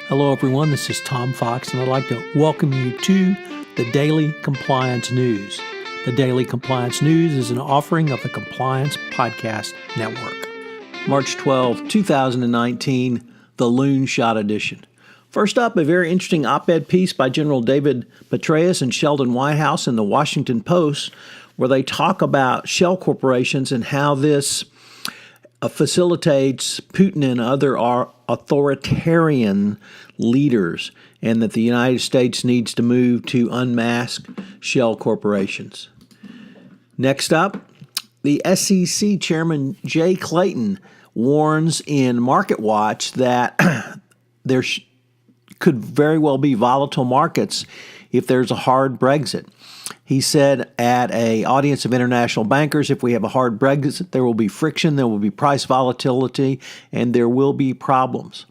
Hello, everyone. This is Tom Fox, and I'd like to welcome you to the Daily Compliance News. The Daily Compliance News is an offering of the Compliance Podcast Network. March 12, 2019, the Loonshot Edition. First up, a very interesting op-ed piece by General David Petraeus and Sheldon Whitehouse in the Washington Post, where they talk about shell corporations and how this facilitates Putin and other authoritarian leaders, and that the United States needs to move to unmask shell corporations. Next up, the SEC Chairman Jay Clayton warns in MarketWatch that there could very well be volatile markets if there's a hard Brexit. He said at an audience of international bankers, if we have a hard Brexit, there will be friction, there will be price volatility, and there will be problems.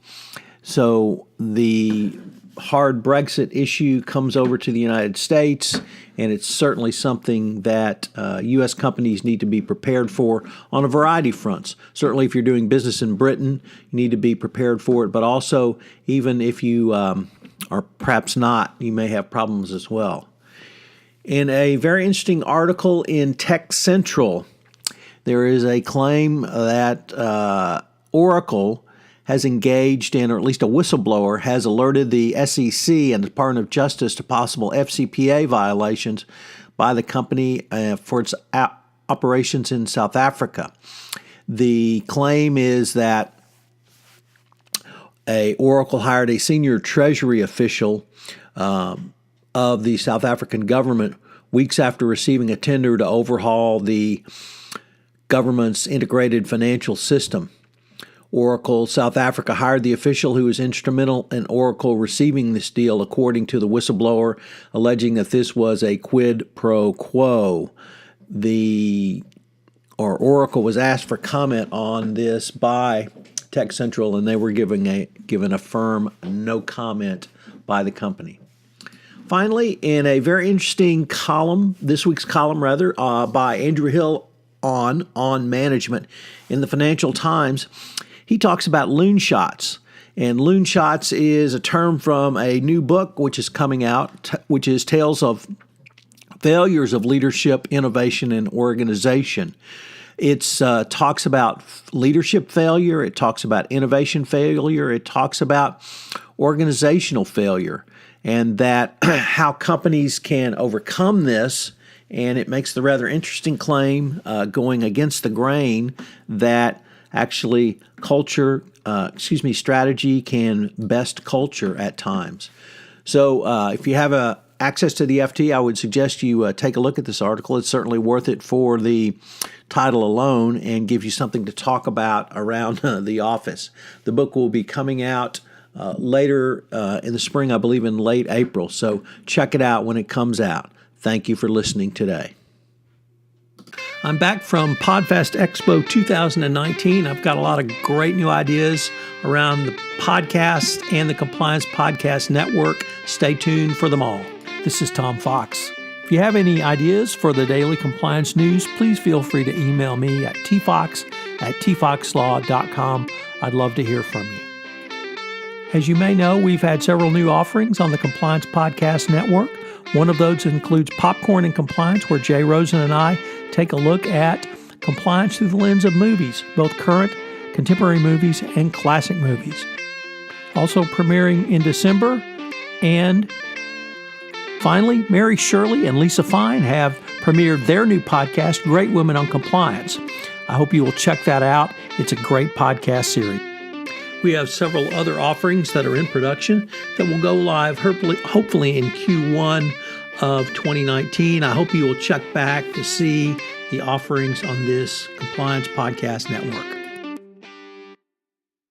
So the hard Brexit issue comes over to the United States, and it's certainly something that U.S. companies need to be prepared for on a variety of fronts. Certainly if you're doing business in Britain, you need to be prepared for it, but also even if you are perhaps not, you may have problems as well. In a very interesting article in Tech Central, there is a claim that Oracle has engaged in, or at least a whistleblower has alerted the SEC and the Department of Justice to possible FCPA violations by the company for its operations in South Africa. The claim is that Oracle hired a senior Treasury official of the South African government weeks after receiving a tender to overhaul the government's integrated financial system. Oracle South Africa hired the official who was instrumental in Oracle receiving this deal, according to the whistleblower, alleging that this was a quid pro quo. Oracle was asked for comment on this by Tech Central, and they were given a firm no comment by the company. Finally, in a very interesting column, this week's column by Andrew Hill on management in the Financial Times, he talks about loonshots. And loonshots is a term from a new book which is coming out, which is Tales of Failures of Leadership, Innovation, and Organization. It talks about leadership failure, it talks about innovation failure, it talks about organizational failure, and that how companies can overcome this. And it makes the rather interesting claim, going against the grain, that actually strategy can best culture at times. So if you have access to the FT, I would suggest you take a look at this article. It's certainly worth it for the title alone and gives you something to talk about around the office. The book will be coming out later in the spring, I believe in late April. So check it out when it comes out. Thank you for listening today. I'm back from PodFest Expo 2019. I've got a lot of great new ideas around the podcast and the Compliance Podcast Network. Stay tuned for them all. This is Tom Fox. If you have any ideas for the Daily Compliance News, please feel free to email me at tfox@tfoxlaw.com. I'd love to hear from you. As you may know, we've had several new offerings on the Compliance Podcast Network. One of those includes Popcorn and Compliance, where Jay Rosen and I take a look at compliance through the lens of movies, both current, contemporary movies, and classic movies. Also premiering in December. And finally, Mary Shirley and Lisa Fine have premiered their new podcast, Great Women on Compliance. I hope you will check that out. It's a great podcast series. We have several other offerings that are in production that will go live hopefully in Q1 of 2019. I hope you will check back to see the offerings on this Compliance Podcast Network.